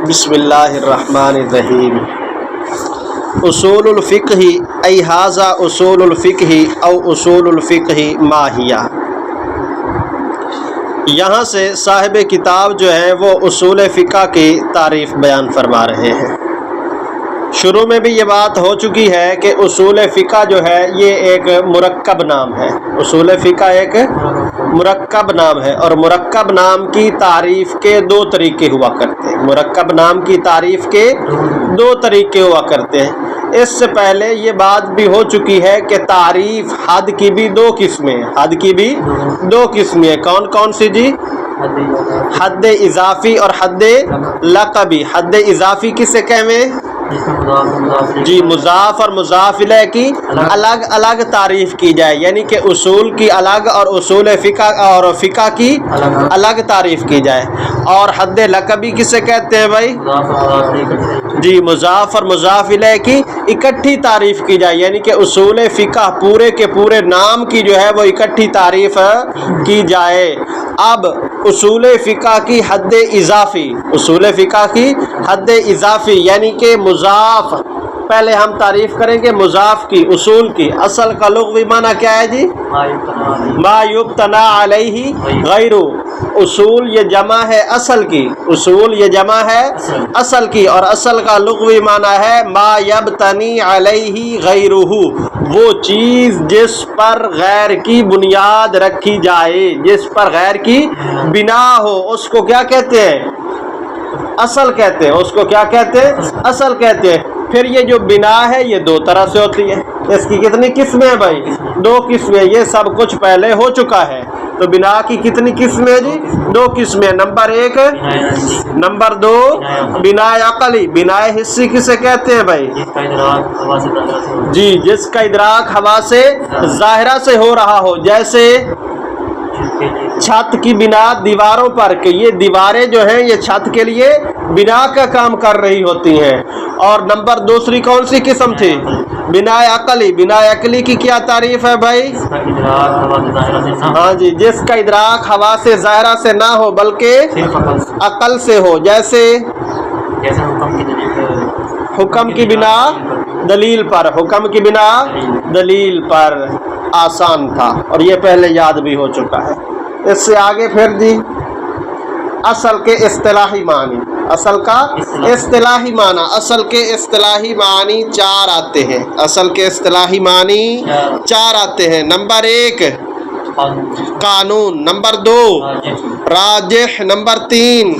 بسم اللہ الرحمن الرحیم۔ اصول الفقہ ای ھذا اصول الفقہ او اصول الفقہ ما ہی۔ یہاں سے صاحب کتاب جو ہیں وہ اصول فقہ کی تعریف بیان فرما رہے ہیں۔ شروع میں بھی یہ بات ہو چکی ہے کہ اصول فقہ جو ہے یہ ایک مرکب نام ہے۔ اصول فقہ ایک مرکب نام ہے اور مرکب نام کی تعریف کے دو طریقے ہوا کرتے ہیں۔ مرکب نام کی تعریف کے دو طریقے ہوا کرتے ہیں۔ اس سے پہلے یہ بات بھی ہو چکی ہے کہ تعریف حد کی بھی دو قسمیں، حد کی بھی دو قسمیں۔ کون کون سی جی؟ حد اضافی اور حد لقبی۔ حد اضافی کسے کہویں؟ جی مضاف اور مضاف الیہ کی الگ الگ تعریف کی جائے، یعنی کہ اصول کی الگ اور اصول فقہ اور فقہ کی الگ تعریف کی جائے۔ اور حد لقبی کسے کہتے ہیں بھائی؟ جی مضاف اور مضاف الیہ کی اکٹھی تعریف کی جائے، یعنی کہ اصول فقہ پورے کے پورے نام کی جو ہے وہ اکٹھی تعریف کی جائے۔ اب اصول فقہ کی حد اضافی، اصول فقہ کی حد اضافی یعنی کہ مضاف، پہلے ہم تعریف کریں گے مضاف کی، اصول کی۔ اصل کا لغوی معنی کیا ہے جی؟ ما یبتنا علیہ غیر۔ اصول یہ جمع ہے اصل کی، اصول یہ جمع ہے اصل کی، اور اصل کا لغوی معنی ہے ما یبتنی علیہ غیرہ، وہ چیز جس پر غیر کی بنیاد رکھی جائے، جس پر غیر کی بنا ہو، اس کو کیا کہتے ہیں؟ اصل کہتے ہیں۔ اس کو کیا کہتے ہیں؟ اصل کہتے ہیں۔ پھر یہ جو بنا ہے یہ دو طرح سے ہوتی ہے۔ اس کی کتنی قسمیں ہیں بھائی؟ دو قسمیں۔ یہ سب کچھ پہلے ہو چکا ہے۔ تو بنا کی کتنی قسمیں ہیں جی؟ دو قسمیں۔ نمبر ایک، نمبر دو بنا عقلی۔ بنا حسی کسے کہتے ہیں بھائی؟ جی جس کا ادراک حواس ظاہرہ سے ہو رہا ہو، جیسے چھت کی بنا دیواروں پر، کہ یہ دیواریں جو ہیں یہ چھت کے لیے بنا کا کام کر رہی ہوتی ہیں۔ اور نمبر دوسری کون سی قسم تھی؟ بنا عقلی۔ بنا عقلی کی کیا تعریف ہے بھائی؟ ہاں جی جس کا ادراک حواس ظاہرہ سے نہ ہو بلکہ عقل سے ہو، جیسے حکم کی بنا دلیل پر، حکم کی بنا دلیل پر۔ آسان تھا اور یہ پہلے یاد بھی ہو چکا ہے۔ اس سے آگے پھر جی اصل کے اصطلاحی معنی، اصل کا اصطلاحی معنی۔ اصل کے اصطلاحی معنی چار آتے ہیں۔ اصل کے اصطلاحی معنی چار آتے ہیں۔ نمبر ایک قانون، نمبر دو راجح، نمبر تین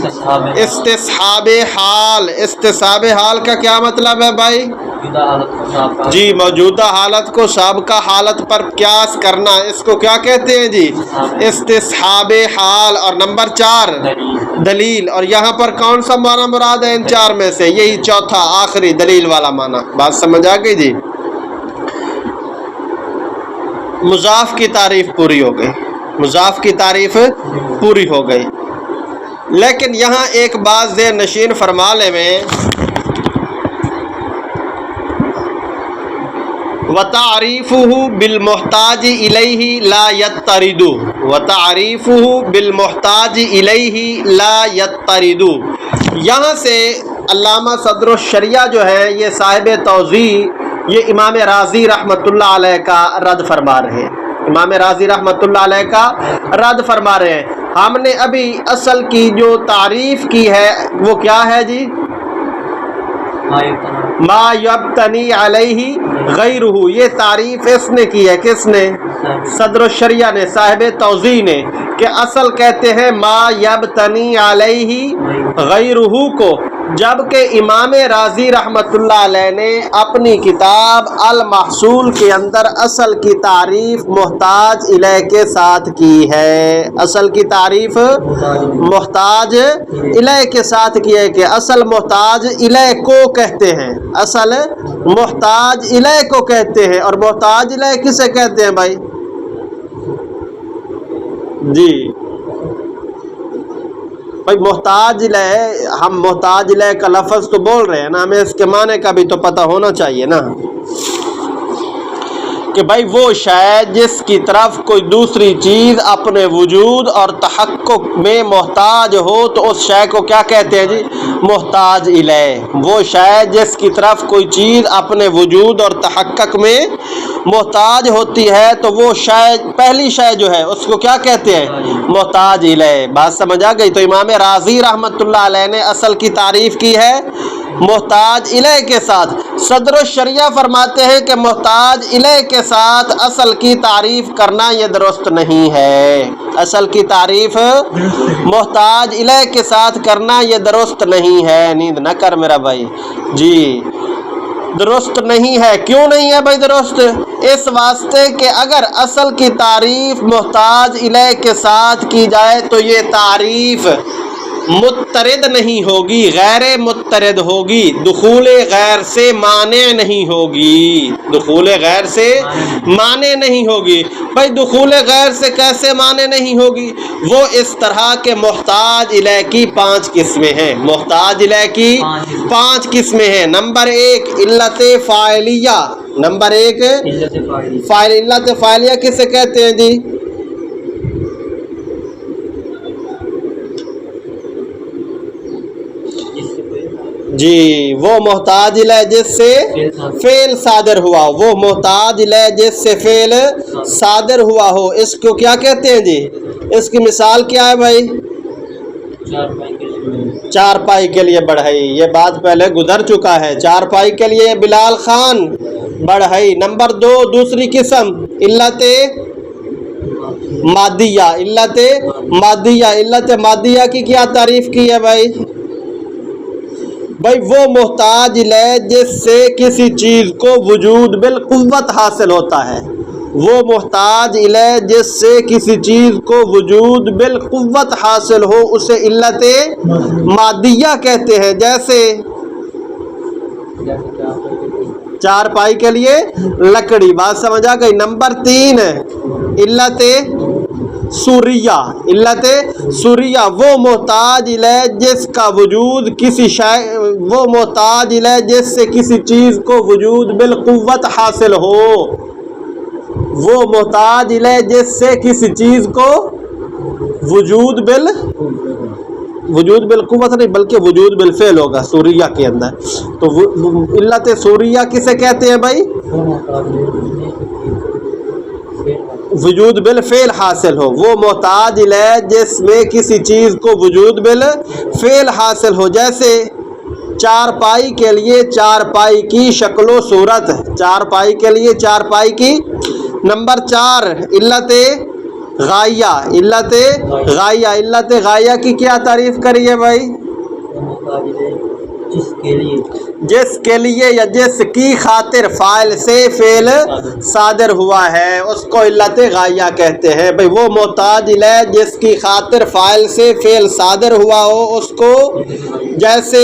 استصحاب حال۔ استصحاب حال کا کیا مطلب ہے بھائی؟ جی موجودہ حالت کو سابقہ حالت پر قیاس کرنا، اس کو کیا کہتے ہیں جی؟ استصحاب حال۔ اور نمبر چار دلیل۔ اور یہاں پر کون سا معنی مراد ہے ان چار میں سے؟ یہی چوتھا آخری دلیل والا معنی۔ بات سمجھ آ گئی جی؟ مضاف کی تعریف پوری ہو گئی، مضاف کی تعریف پوری ہو گئی۔ لیکن یہاں ایک بات ذہن نشین فرما لے میں، وَتَعْرِيفُهُ بِالْمُحْتَاجِ إِلَيْهِ لَا يَتَّرِدُ۔ وَتَعْرِيفُهُ بِالْمُحْتَاجِ إِلَيْهِ لَا يَتَّرِدُ۔ یہاں سے علامہ صدر الشریعہ جو ہے یہ صاحب توضیح، یہ امام راضی رحمۃ اللہ علیہ کا رد فرما رہے ہیں۔ امام راضی رحمۃ اللہ علیہ کا رد فرما رہے ہیں۔ ہم نے ابھی اصل کی جو تعریف کی ہے وہ کیا ہے جی؟ ما یبتنی علیہ غیرہ۔ یہ تعریف اس نے کی ہے، کس نے؟ صدر الشریعہ نے، صاحب توضیح نے، کہ اصل کہتے ہیں ما یبتنی علیہ غیرہ کو، جبکہ امام راضی رحمۃ اللہ علیہ نے اپنی کتاب المحصول کے اندر اصل کی تعریف محتاج الیہ کے ساتھ کی ہے۔ اصل کی تعریف محتاج الیہ کے ساتھ کی ہے، کہ اصل محتاج الیہ کو کہتے ہیں، اصل محتاج الیہ کو کہتے ہیں۔ اور محتاج الیہ کسے کہتے ہیں بھائی؟ جی بھائی محتاج الیہ، ہم محتاج الیہ کا لفظ تو بول رہے ہیں نا، ہمیں اس کے معنی کا بھی تو پتہ ہونا چاہیے نا، کہ بھائی وہ شے جس کی طرف کوئی دوسری چیز اپنے وجود اور تحقق میں محتاج ہو تو اس شے کو کیا کہتے ہیں جی؟ محتاج الیہ۔ وہ شے جس کی طرف کوئی چیز اپنے وجود اور تحقق میں محتاج ہوتی ہے تو وہ شے، پہلی شے جو ہے اس کو کیا کہتے ہیں؟ محتاج الیہ۔ بات سمجھ آ گئی؟ تو امام رازی رحمۃ اللہ علیہ نے اصل کی تعریف کی ہے محتاج الیہ کے ساتھ۔ صدر الشریعہ فرماتے ہیں کہ محتاج الیہ کے ساتھ اصل کی تعریف کرنا یہ درست نہیں ہے۔ اصل کی تعریف محتاج الیہ کے ساتھ کرنا یہ درست نہیں ہے۔ نیند نہ کر میرا بھائی جی، درست نہیں ہے۔ کیوں نہیں ہے بھائی درست؟ اس واسطے کہ اگر اصل کی تعریف محتاج الیہ کے ساتھ کی جائے تو یہ تعریف مترد نہیں ہوگی، غیر مترد ہوگی، دخول غیر سے مانع نہیں ہوگی، دخول غیر سے مانع نہیں ہوگی۔ بھائی دخول غیر سے کیسے مانع نہیں ہوگی؟ وہ اس طرح کے محتاج الیہ کی 5 قسمیں ہیں۔ محتاج الیہ کی 5 قسمیں ہیں۔ نمبر 1 علت فاعلیہ۔ نمبر 1 علت فاعلیہ کسے کہتے ہیں جی؟ جی وہ محتاج الیہ جس سے فعل صادر ہوا، وہ محتاج الیہ جس سے فعل صادر ہوا ہو، اس کو کیا کہتے ہیں جی؟ اس کی مثال کیا ہے بھائی؟ چارپائی کے لیے بڑھئی، یہ بات پہلے گزر چکا ہے۔ چارپائی کے لیے بلال خان بڑھئی۔ نمبر 2 دوسری قسم علت مادیہ۔ علت مادیہ، علت مادیہ کی کیا تعریف کی ہے بھائی؟ بھائی وہ محتاج الیہ جس سے کسی چیز کو وجود بالقوت حاصل ہوتا ہے، وہ محتاج الیہ جس سے کسی چیز کو وجود بالقوت حاصل ہو اسے علت مادیہ کہتے ہیں۔ جیسے چارپائی کے لیے لکڑی، بات سمجھ آ گئی؟ نمبر 3 علت سوریہ۔ علت سوریہ وہ محتاج الیہ جس کا وجود کسی شے، وہ محتاج الیہ جس سے کسی چیز کو وجود بالقوت حاصل ہو، وہ محتاج الیہ جس سے کسی چیز کو وجود بالقوت نہیں بلکہ وجود بالفعل ہوگا سوریہ کے اندر۔ تو علت سوریہ کسے کہتے ہیں بھائی؟ وجود بالفعل حاصل ہو، وہ محتاج الیہ جس میں کسی چیز کو وجود بالفعل حاصل ہو۔ جیسے چارپائی کے لیے چارپائی کی شکل و صورت، چارپائی کے لیے چارپائی کی۔ نمبر 4 علت غائیہ۔ علت غائیہ، علت غائیہ کی کیا تعریف کری ہے بھائی؟ جس کے لیے یا جس کی خاطر فاعل سے فعل صادر ہوا ہے اس کو علت غائیہ کہتے ہیں۔ بھئی وہ محتاج الیہ جس کی خاطر فاعل سے فعل صادر ہوا ہو اس کو، جیسے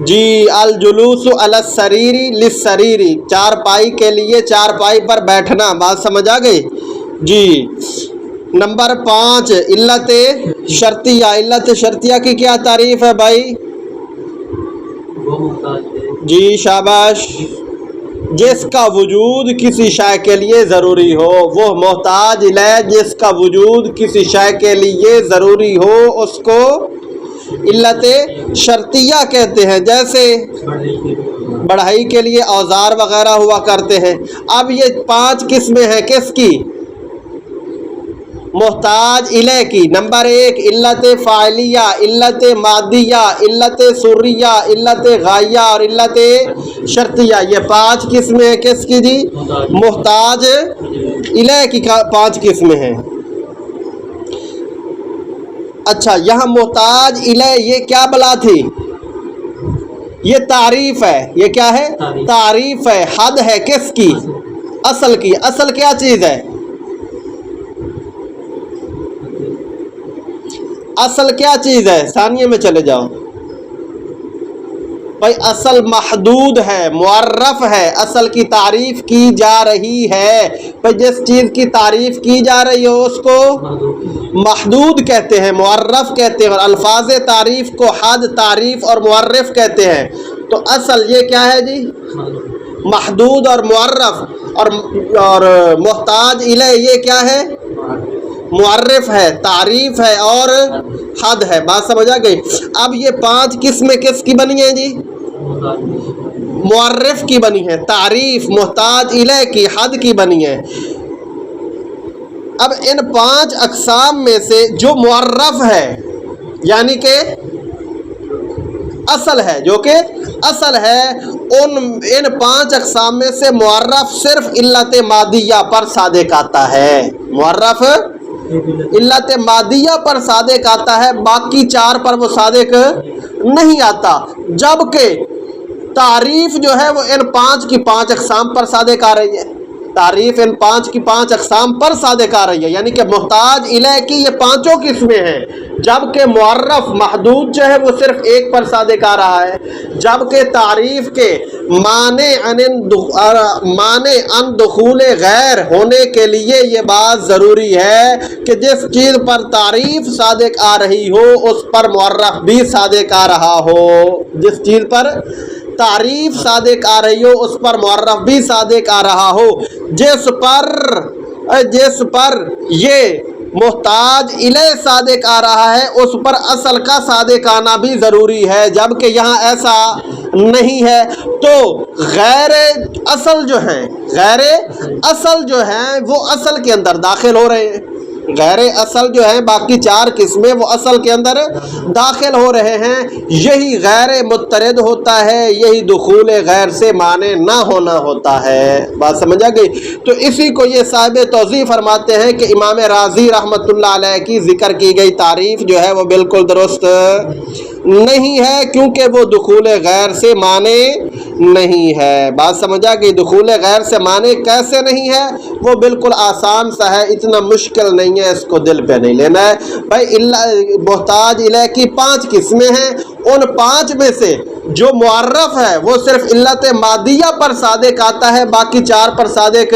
جی الجلوس علی السریر للسریر، چارپائی کے لیے چارپائی پر بیٹھنا، بات سمجھ آ گئی جی۔ نمبر 5 علت شرطیہ۔ علت شرطیہ کی کیا تعریف ہے بھائی؟ جی شاباش، جس کا وجود کسی شے کے لیے ضروری ہو، وہ محتاج الیہ جس کا وجود کسی شے کے لیے ضروری ہو اس کو علت شرطیہ کہتے ہیں۔ جیسے بڑھئی کے لیے اوزار وغیرہ ہوا کرتے ہیں۔ اب یہ 5 قسمیں ہیں کس کی؟ محتاج الیہ کی۔ نمبر 1 علت فاعلیہ، علت مادیہ، علت سریہ، علت غائیہ اور علت شرطیہ، یہ 5 قسمیں ہیں کس کی جی؟ محتاج الیہ کی 5 قسمیں ہیں۔ اچھا یہاں محتاج الیہ یہ کیا بلا تھی؟ یہ تعریف ہے۔ یہ کیا ہے؟ تعریف ہے، حد ہے کس کی؟ اصل کی۔ اصل کیا چیز ہے؟ اصل کیا چیز ہے؟ ثانیے میں چلے جاؤ بھائی، اصل محدود ہے، معرف ہے، اصل کی تعریف کی جا رہی ہے۔ بھائی جس چیز کی تعریف کی جا رہی ہو اس کو محدود کہتے ہیں، معرف کہتے ہیں، اور الفاظ تعریف کو حد، تعریف اور معرف کہتے ہیں۔ تو اصل یہ کیا ہے جی؟ محدود اور معرف اور محتاج الیہ یہ کیا ہے؟ معرف ہے، تعریف ہے اور حد ہے۔ بات سمجھ آ گئی؟ اب یہ 5 قسمیں کس کی بنی ہیں جی؟ معرف کی بنی ہے، تعریف، محتاج الیہ کی، حد کی بنی ہے۔ اب ان 5 اقسام میں سے جو معرف ہے یعنی کہ اصل ہے، جو کہ اصل ہے، ان 5 اقسام میں سے معرف صرف علت مادیہ پر صادق آتا ہے۔ معرف علت مادیہ پر صادق آتا ہے، باقی 4 پر وہ صادق نہیں آتا، جبکہ تعریف جو ہے وہ ان 5 کی 5 اقسام پر صادق آ رہی ہے۔ تعریف ان 5 کی 5 اقسام پر صادق آ رہی ہے، یعنی کہ محتاج الیہ کی یہ 5 قسمیں ہیں، جبکہ معرف محدود جو ہے وہ صرف 1 پر صادق آ رہا ہے۔ جبکہ تعریف کے مانع ان دخول غیر ہونے کے لیے یہ بات ضروری ہے کہ جس چیز پر تعریف صادق آ رہی ہو اس پر معرف بھی صادق آ رہا ہو۔ جس چیز پر تعریف صادق آ رہی ہو اس پر معرف بھی صادق آ رہا ہو۔ جس پر یہ محتاج الیہ صادق آ رہا ہے اس پر اصل کا صادق آنا بھی ضروری ہے، جبکہ یہاں ایسا نہیں ہے۔ تو غیر اصل جو ہیں وہ اصل کے اندر داخل ہو رہے ہیں، غیر اصل جو ہیں باقی 4 قسمیں وہ اصل کے اندر داخل ہو رہے ہیں۔ یہی غیر مترد ہوتا ہے، یہی دخول غیر سے مانع نہ ہونا ہوتا ہے۔ بات سمجھ آ گئی؟ تو اسی کو یہ صاحب توضیح فرماتے ہیں کہ امام رازی رحمۃ اللہ علیہ کی ذکر کی گئی تعریف جو ہے وہ بالکل درست نہیں ہے، کیونکہ وہ دخول غیر سے مانع نہیں ہے۔ بات سمجھا کہ دخول غیر سے مانع کیسے نہیں ہے؟ وہ بالکل آسان سا ہے، اتنا مشکل نہیں ہے، اس کو دل پہ نہیں لینا ہے بھائی۔ محتاج الیہ کی 5 قسمیں ہیں، ان 5 میں سے جو معرف ہے وہ صرف علت مادیہ پر صادق آتا ہے، باقی 4 پر صادق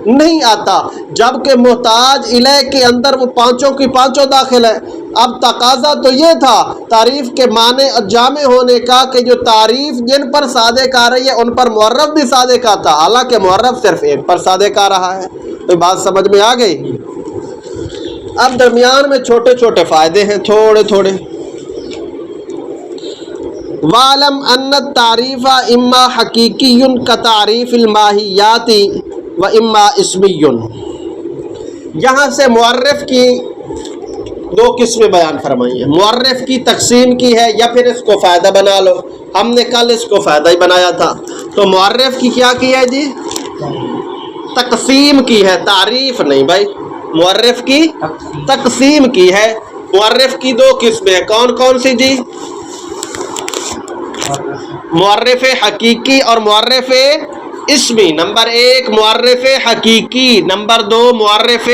نہیں آتا، جبکہ محتاج الیہ کے اندر وہ 5 کی 5 داخل ہے۔ اب تقاضا تو یہ تھا تعریف کے معنی جامع ہونے کا کہ جو تعریف جن پر صادق آ رہی ہے ان پر معرف بھی صادق آتا، حالانکہ معرف صرف 1 پر صادق آ رہا ہے۔ تو بات سمجھ میں آ گئی؟ اب درمیان میں چھوٹے چھوٹے فائدے ہیں، تھوڑے تھوڑے۔ وَعْلَمْ أَنَّ التَّعْرِيفَ إِمَّا حَقِيقِيٌّ كَتَعْرِيفِ الْمَاهِيَّاتِ وَإِمَّا اسْمِيٌّ۔ یہاں سے معرف کی 2 قسمیں بیان فرمائی ہیں۔ معرف کی تقسیم کی ہے یا پھر اس کو فائدہ بنا لو، ہم نے کل اس کو فائدہ ہی بنایا تھا۔ تو معرف کی کیا کی ہے جی؟ تقسیم کی ہے، تعریف نہیں بھائی، معرف کی تقسیم کی ہے۔ معرف کی 2 قسمیں ہیں، کون کون سی جی؟ معرف حقیقی اور معرف اسمی۔ نمبر 1 معرف حقیقی، نمبر 2 معرف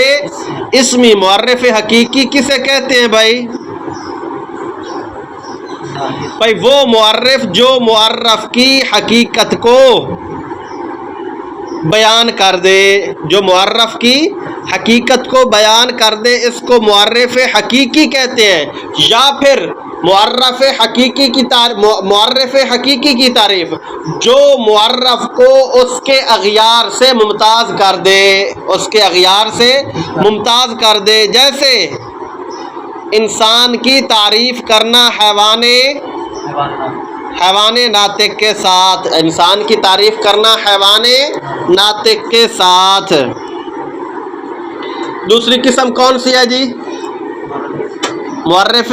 اسمی۔ معرف حقیقی کسے کہتے ہیں بھائی؟ وہ معرف جو معرف کی حقیقت کو بیان کر دے، جو معرف کی حقیقت کو بیان کر دے، اس کو معرف حقیقی کہتے ہیں۔ یا پھر معرف حقیقی کی تعریف جو معرف کو اس کے اغیار سے ممتاز کر دے، اس کے اغیار سے ممتاز کر دے۔ جیسے انسان کی تعریف کرنا حیوان ناطق کے ساتھ، انسان کی تعریف کرنا حیوان ناطق کے ساتھ۔ دوسری قسم کون سی ہے جی؟ معرف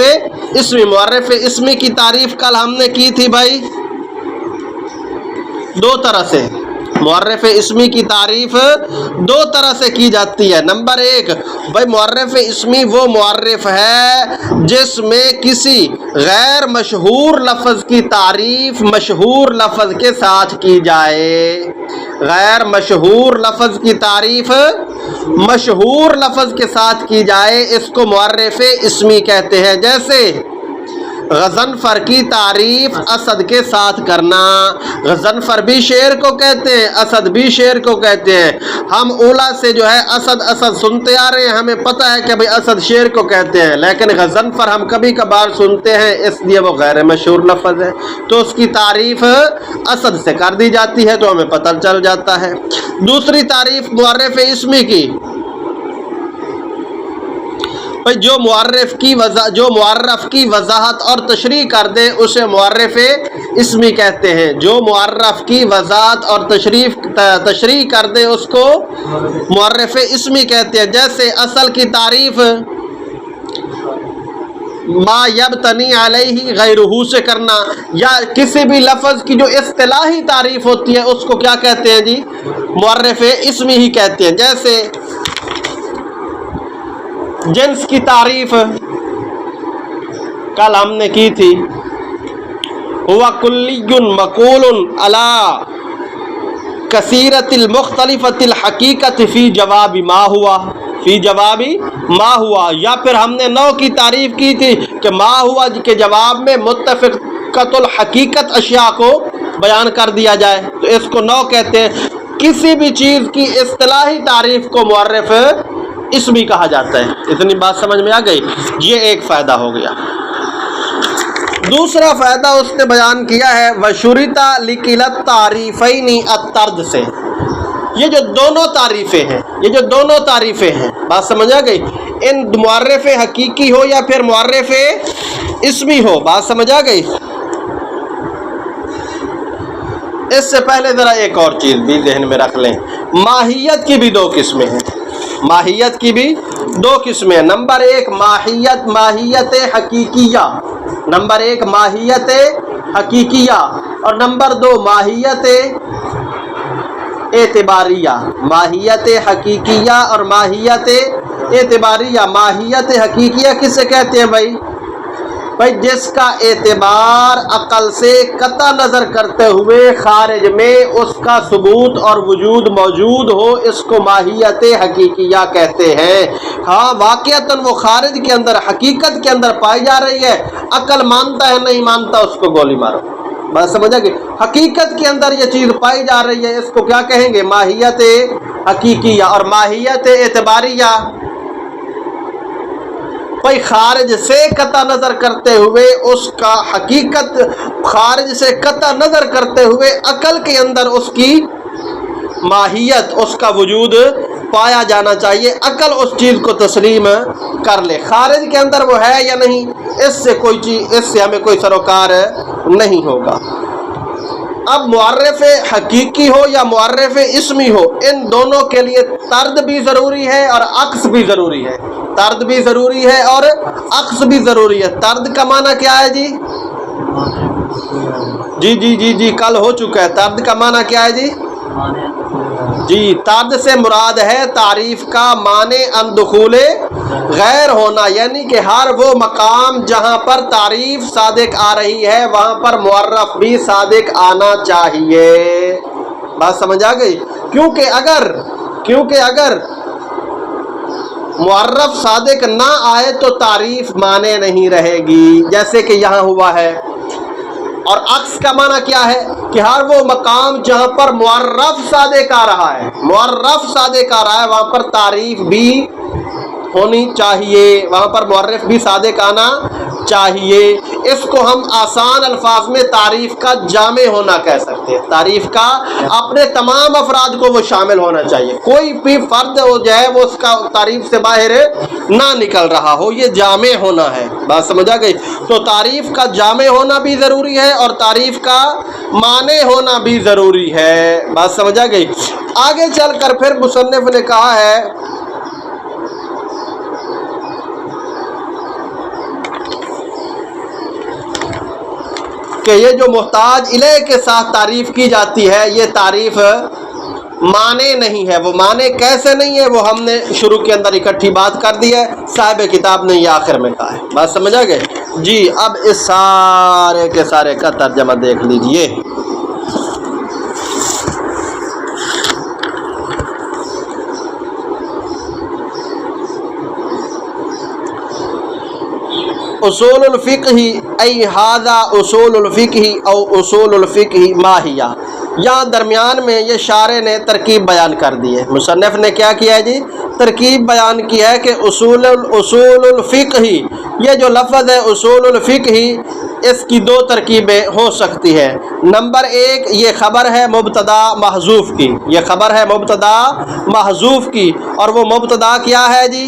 اسمی۔ معرف اسمی کی تعریف کل ہم نے کی تھی بھائی 2 طرح سے۔ معرف اسمی کی تعریف 2 طرح سے کی جاتی ہے۔ نمبر 1 بھائی معرف اسمی وہ معرف ہے جس میں کسی غیر مشہور لفظ کی تعریف مشہور لفظ کے ساتھ کی جائے۔ غیر مشہور لفظ کی تعریف مشہور لفظ کے ساتھ کی جائے، اس کو معرف اسمی کہتے ہیں۔ جیسے غضنفر کی تعریف اسد کے ساتھ کرنا. غضنفر بھی شعر کو کہتے ہیں، اسد بھی شعر کو کہتے ہیں. ہم اولا سے جو ہے اسد اسد سنتے آ رہے ہیں، ہمیں پتہ ہے کہ بھئی اسد شعر کو کہتے ہیں، لیکن غضنفر ہم کبھی کبھار سنتے ہیں، اس لیے وہ غیر مشہور لفظ ہے، تو اس کی تعریف اسد سے کر دی جاتی ہے، تو ہمیں پتہ چل جاتا ہے. دوسری تعریف معرف اسمی کی، جو معرف کی وضاحت اور تشریح کر دے اسے معرف اسمی کہتے ہیں. جو معرف کی وضاحت اور تشریح کر دے اس کو معرف اسمی کہتے ہیں. جیسے اصل کی تعریف ما یبتنی علیہ غیرہ سے کرنا، یا کسی بھی لفظ کی جو اصطلاحی تعریف ہوتی ہے اس کو کیا کہتے ہیں جی؟ معرف اسمی ہی کہتے ہیں. جیسے جنس کی تعریف کل ہم نے کی تھی، ہوا کلی مقول علی کثیرت المختلفت الحقیقت فی جواب ما ہوا. یا پھر ہم نے نو کی تعریف کی تھی کہ ما ہوا کے جواب میں متفقۃ الحقیقت اشیاء کو بیان کر دیا جائے، تو اس کو نو کہتے ہیں. کسی بھی چیز کی اصطلاحی تعریف کو معرف اسمی کہا جاتا ہے. اتنی بات سمجھ میں آ گئی؟ یہ ایک فائدہ ہو گیا. دوسرا فائدہ اس نے بیان کیا ہے وشرطا لقلت تعریفین الطرد سے. یہ جو دونوں تعریفیں ہیں، بات سمجھ آ گئی؟ ان معرف حقیقی ہو یا پھر معرف اسمی ہو، بات سمجھ آ گئی؟ اس سے پہلے ذرا ایک اور چیز بھی ذہن میں رکھ لیں. ماہیت کی بھی دو قسمیں ہیں. نمبر ایک ماہیت حقیقیہ. اور نمبر دو ماہیت اعتباریہ. ماہیت حقیقیہ اور ماہیت اعتباریہ. ماہیت حقیقیہ کسے کہتے ہیں بھائی جس کا اعتبار عقل سے قطع نظر کرتے ہوئے خارج میں اس کا ثبوت اور وجود موجود ہو، اس کو ماہیت حقیقیہ کہتے ہیں. ہاں واقعتاً وہ خارج کے اندر حقیقت کے اندر پائی جا رہی ہے، عقل مانتا ہے نہیں مانتا اس کو گولی مارو. بات سمجھا کہ حقیقت کے اندر یہ چیز پائی جا رہی ہے، اس کو کیا کہیں گے؟ ماہیت حقیقیہ. اور ماہیت اعتباریہ بھائی خارج سے قطع نظر کرتے ہوئے اس کا حقیقت، خارج سے قطع نظر کرتے ہوئے عقل کے اندر اس کی ماہیت، اس کا وجود پایا جانا چاہیے. عقل اس چیز کو تسلیم کر لے، خارج کے اندر وہ ہے یا نہیں، اس سے ہمیں کوئی سروکار نہیں ہوگا. اب معرف حقیقی ہو یا معرف اسمی ہو، ان دونوں کے لیے طرد بھی ضروری ہے اور عکس بھی ضروری ہے. طرد بھی ضروری ہے اور عکس بھی ضروری ہے. طرد کا معنی کیا ہے جی؟ جی کل ہو چکا ہے. طرد کا معنی کیا ہے جی؟ طرد سے مراد ہے تعریف کا معنی اندخول غیر ہونا، یعنی کہ ہر وہ مقام جہاں پر تعریف صادق آ رہی ہے وہاں پر معرف بھی صادق آنا چاہیے. بات سمجھ آ گئی؟ کیونکہ اگر معرف صادق نہ آئے تو تعریف معنی نہیں رہے گی، جیسے کہ یہاں ہوا ہے. اور عکس کا معنی کیا ہے؟ کہ ہر وہ مقام جہاں پر معرف صادق آ رہا ہے وہاں پر تعریف بھی ہونی چاہیے، وہاں پر معرف بھی صادق آنا چاہیے. اس کو ہم آسان الفاظ میں تعریف کا جامع ہونا کہہ سکتے ہیں. تعریف کا اپنے تمام افراد کو وہ شامل ہونا چاہیے، کوئی بھی فرد ہو جائے وہ اس کا تعریف سے باہر نہ نکل رہا ہو، یہ جامع ہونا ہے. بات سمجھ آ گئی؟ تو تعریف کا جامع ہونا بھی ضروری ہے اور تعریف کا معنی ہونا بھی ضروری ہے. بات سمجھ آ گئی؟ آگے چل کر پھر مصنف نے کہا ہے کہ یہ جو محتاج الیہ کے ساتھ تعریف کی جاتی ہے یہ تعریف معنی نہیں ہے. وہ معنی کیسے نہیں ہے وہ ہم نے شروع کے اندر اکٹھی بات کر دی ہے، صاحب کتاب نے یہ آخر میں کہا ہے. بات سمجھ آ گئے جی؟ اب اس سارے کے سارے کا ترجمہ دیکھ لیجئے. اصول الفقہ ای ھذا اصول الفقہ او اصول الفقہ ما ہی، یہاں درمیان میں یہ شارح نے ترکیب بیان کر دی ہے، مصنف نے کیا کیا ہے جی، ترکیب بیان کی ہے کہ اصول الفقہ، یہ جو لفظ ہے اصول الفقہ، اس کی دو ترکیبیں ہو سکتی ہیں۔ نمبر ایک، یہ خبر ہے مبتدا محذوف کی، یہ خبر ہے مبتدا محذوف کی، اور وہ مبتدا کیا ہے جی،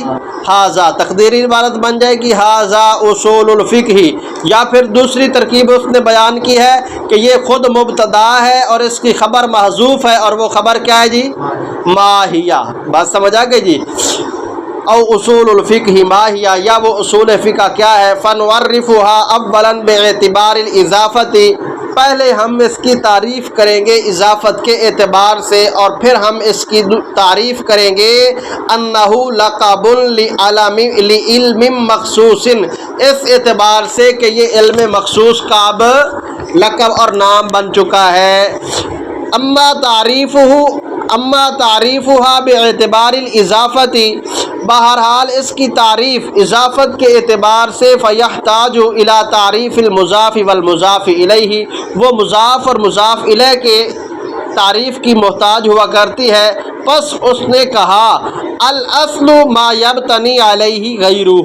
ھذا، تقدیری عبارت بن جائے گی ھذا اصول الفقہ۔ یا پھر دوسری ترکیب اس نے بیان کی ہے کہ یہ خود مبتدا ہے اور اس کی خبر محذوف ہے، اور وہ خبر کیا ہے جی، ما ہیہ۔ بات سمجھ آ گئی جی، او اصول الفقہ ما ہی، یا وہ اصول فقہ کیا ہے، فنعرفها اولا باعتبار الاضافت، پہلے ہم اس کی تعریف کریں گے اضافت کے اعتبار سے، اور پھر ہم اس کی تعریف کریں گے انہ لقب لعلم مخصوص، اس اعتبار سے کہ یہ علم مخصوص کا اب لقب اور نام بن چکا ہے۔ اما تعریفها باعتبار الاضافت، بہرحال اس کی تعریف اضافت کے اعتبار سے فیحتاج الی تعریف المضاف والمضاف الیہ، وہ مضاف اور مضاف الیہ کے تعریف کی محتاج ہوا کرتی ہے۔ پس اس نے کہا الاصل ما یبتنی علیہ غیرہ،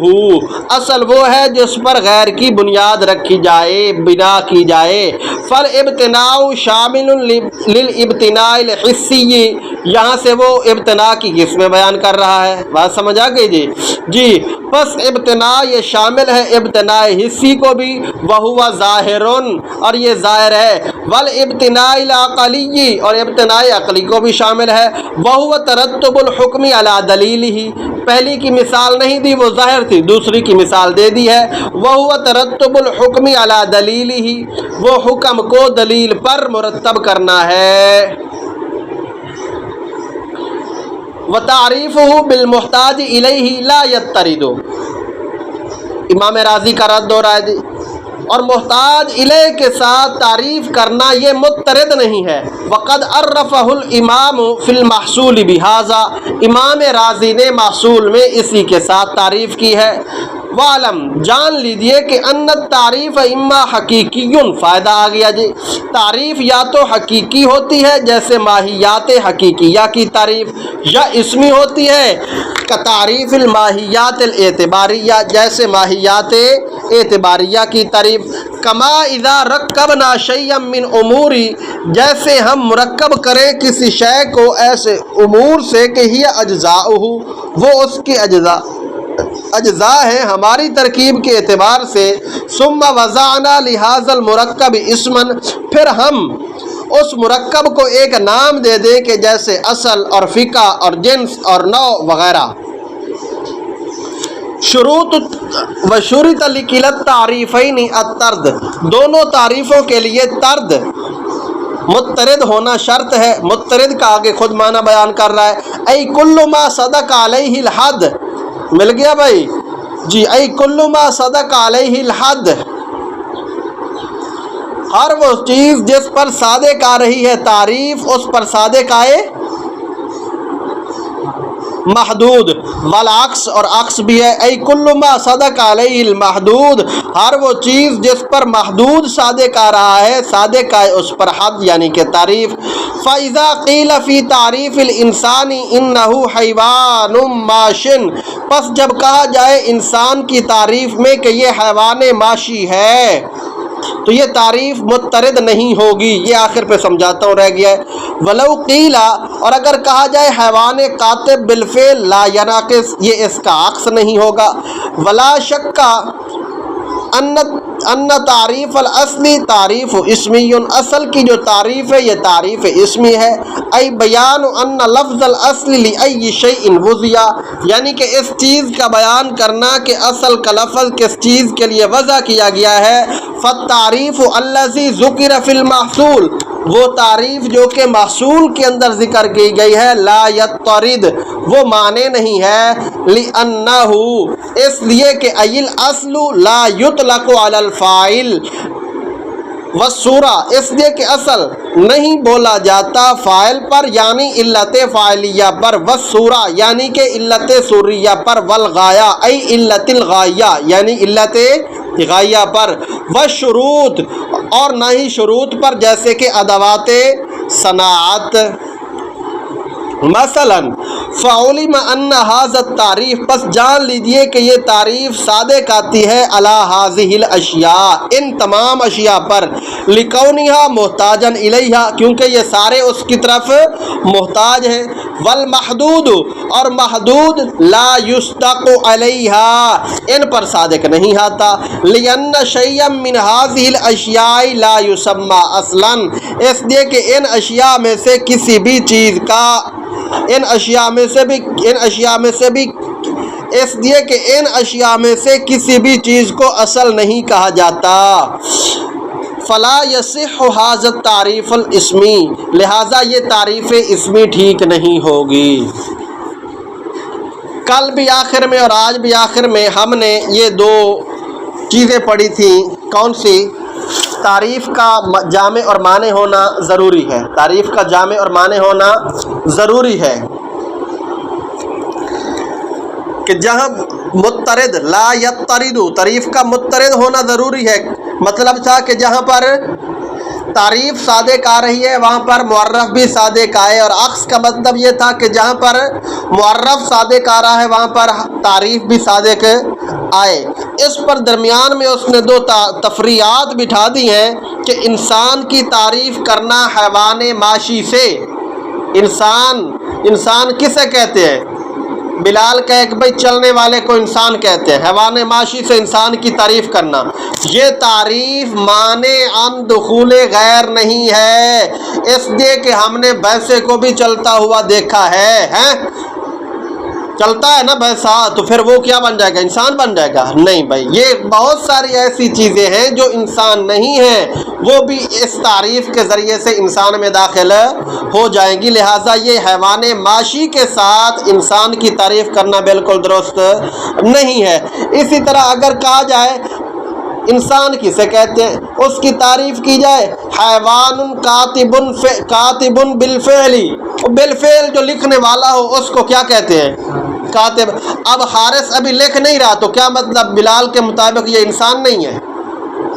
اصل وہ ہے جس پر غیر کی بنیاد رکھی جائے، بنا کی جائے۔ فالابتناء شامل للابتناء الحسی، یہاں سے وہ ابتناء کی قسمیں بیان کر رہا ہے۔ بات سمجھ آ گئی جی؟ جی، پس ابتناء یہ شامل ہے ابتناء حسی کو بھی، وہو ظاہر، اور یہ ظاہر ہے، والابتناء العقلی، اور ابتناء عقلی کو بھی شامل ہے، وہو ترتب الحکم علی دلیلہ، پہلی کی مثال نہیں دی، وہ ظاہر تھی، دوسری کی مثال دے دی ہے، وہو ترتب الحکم علی دلیلہ، وہ حکم کو دلیل پر مرتب کرنا ہے۔ وتعریفہ بالمحتاج الیہ لا یطرد، امام راضی کا رد ہو رہا ہے جی، اور محتاج الیہ کے ساتھ تعریف کرنا یہ مضطرد نہیں ہے۔ وقد عرفہ الامام فی المحصول بہذا، امام راضی نے محصول میں اسی کے ساتھ تعریف کی ہے۔ وعلم، جان لیجئے کہ ان التعریف اما حقیقی، فائدہ آ گیا جی، تعریف یا تو حقیقی ہوتی ہے جیسے ماہیات حقیقیہ کی تعریف، یا اسمی ہوتی ہے کتعریف الماہیات الاعتباریہ، جیسے ماہیات اعتباریہ کی تعریف۔ کما اذا رکبنا شیئا من امور، جیسے ہم مرکب کریں کسی شے کو ایسے امور سے کہ ہی اجزاؤہ، وہ اس کی اجزاء ہیں ہماری ترکیب کے اعتبار سے۔ ثم وضعنا لہذا المرکب اسما، پھر ہم اس مرکب کو ایک نام دے دیں کہ جیسے اصل اور فقہ اور جنس اور نوع وغیرہ۔ شروط وشرط لکلا التعریفین الطرد، دونوں تعریفوں کے لیے طرد مضطرد ہونا شرط ہے۔ مضطرد کا آگے خود معنی بیان کر رہا ہے، ای کل ما صدق علیہ الحد، مل گیا بھائی جی، ای کل ما صدق علیہ الحد، ہر وہ چیز جس پر صادق آ رہی ہے تعریف، اس پر صادق آئے محدود، والعکس، اور عکس بھی ہے، ای کل ما صدق علیہ المحدود، ہر وہ چیز جس پر محدود صادق آ رہا ہے، صادق آئے اس پر حد یعنی کہ تعریف۔ فَإِذَا قِيلَ فِي تَعْرِيفِ الْإِنسَانِ إِنَّهُ حَيْوَانٌ مَاشٍ، پس جب کہا جائے انسان کی تعریف میں کہ یہ حیوان ماشی ہے، تو یہ تعریف مضطرد نہیں ہوگی، یہ آخر پہ سمجھاتا ہوں، رہ گیا ہے۔ ولو قیلا، اور اگر کہا جائے حیوان قاطب بالفعل لا یناقص، یہ اس کا عکس نہیں ہوگا۔ ولا شک ان تعریف الاصلی تعریف اسمی، اصل کی جو تعریف ہے یہ تعریف اسمی ہے۔ ای بیان ان لفظ الاصل لائی شیء وضع، یعنی کہ اس چیز کا بیان کرنا کہ اصل کا لفظ کس چیز کے لیے وضع کیا گیا ہے۔ فالتعریف الذی ذکر فی المحصول، وہ تعریف جو کہ محصول کے اندر ذکر کی گئی ہے، لا یطرد، وہ معنی نہیں ہے، لأنہ، اس لیے کہ ای الاصل لا یطلق علی الفاعل والصورہ، اس لیے کہ اصل نہیں بولا جاتا فاعل پر یعنی علت فاعلیہ پر، والصورہ یعنی کہ علت صوریہ پر، والغایہ ای علت الغایہ یعنی علت غایہ پر، و شروط اور نہ ہی شروط پر، جیسے کہ ادوات صناعت۔ مثلاً فعلم ان ھذا التعریف، پس جان لیجئے کہ یہ تعریف صادق آتی ہے علی ھذہ الاشیاء، ان تمام اشیاء پر، لکونھا محتاجا الیہا، کیونکہ یہ سارے اس کی طرف محتاج ہیں، والمحدود اور محدود لا یصدق علیہا، ان پر صادق نہیں آتا، لأن شیئا من ھذہ الاشیاء لا یسمى اصلا، اس لیے کہ ان اشیاء میں سے کسی بھی چیز کا، ان اشیاء میں سے کسی بھی چیز کو اصل نہیں کہا جاتا، فلا یصح ھذا التعریف الاسمی، لہذا یہ تعریف اسمی ٹھیک نہیں ہوگی۔ کل بھی آخر میں اور آج بھی آخر میں ہم نے یہ دو چیزیں پڑھی تھیں، کون سی؟ تعریف کا جامع اور مانع ہونا ضروری ہے، تعریف کا جامع اور مانع ہونا ضروری ہے، کہ جہاں مضطرد لا یضطرد، تعریف کا مضطرد ہونا ضروری ہے، مطلب تھا کہ جہاں پر تعریف صادق آ رہی ہے وہاں پر معرف بھی صادق آئے، اور عکس کا مطلب یہ تھا کہ جہاں پر معرف صادق آ رہا ہے وہاں پر تعریف بھی صادق آئے۔ اس پر درمیان میں اس نے دو تفریعات بٹھا دی ہیں کہ انسان کی تعریف کرنا حیوان معاشی سے، انسان کسے کہتے ہیں؟ بلال کہے کہ بھائی چلنے والے کو انسان کہتے ہیں، حیوان معاشی سے انسان کی تعریف کرنا، یہ تعریف مانع عن دخول غیر نہیں ہے، اس لیے کہ ہم نے بھینسے کو بھی چلتا ہوا دیکھا ہے، چلتا ہے نا بھینسا، تو پھر وہ کیا بن جائے گا؟ انسان بن جائے گا؟ نہیں بھائی، یہ بہت ساری ایسی چیزیں ہیں جو انسان نہیں ہیں، وہ بھی اس تعریف کے ذریعے سے انسان میں داخل ہو جائیں گی، لہٰذا یہ حیوان معاشی کے ساتھ انسان کی تعریف کرنا بالکل درست نہیں ہے۔ اسی طرح اگر کہا جائے انسان کسے کہتے ہیں، اس کی تعریف کی جائے حیوان کاتب بالفعل، بالفعل جو لکھنے والا ہو اس کو کیا کہتے ہیں؟ کاتب۔ اب حارث ابھی لکھ نہیں رہا تو کیا مطلب بلال کے مطابق یہ انسان نہیں ہے؟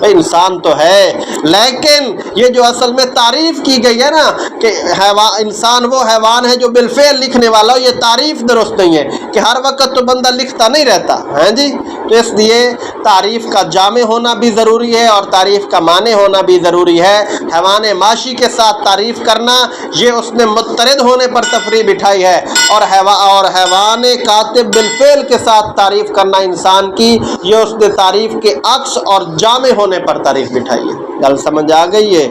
انسان تو ہے، لیکن یہ جو اصل میں تعریف کی گئی ہے نا کہ انسان وہ حیوان ہے جو بالفعل لکھنے والا ہو، یہ تعریف درست نہیں ہے، کہ ہر وقت تو بندہ لکھتا نہیں رہتا ہے جی، تو اس لیے تعریف کا جامع ہونا بھی ضروری ہے اور تعریف کا مانع ہونا بھی ضروری ہے۔ حیوان معاشی کے ساتھ تعریف کرنا یہ اس نے مضطرد ہونے پر تفریع بٹھائی ہے، اور حیوان کاتب بالفعل کے ساتھ تعریف کرنا انسان کی، یہ اس نے تعریف کے عکس اور جامع ہونے پر تعریف بٹھائی ہے۔ گل سمجھ آ گئی ہے؟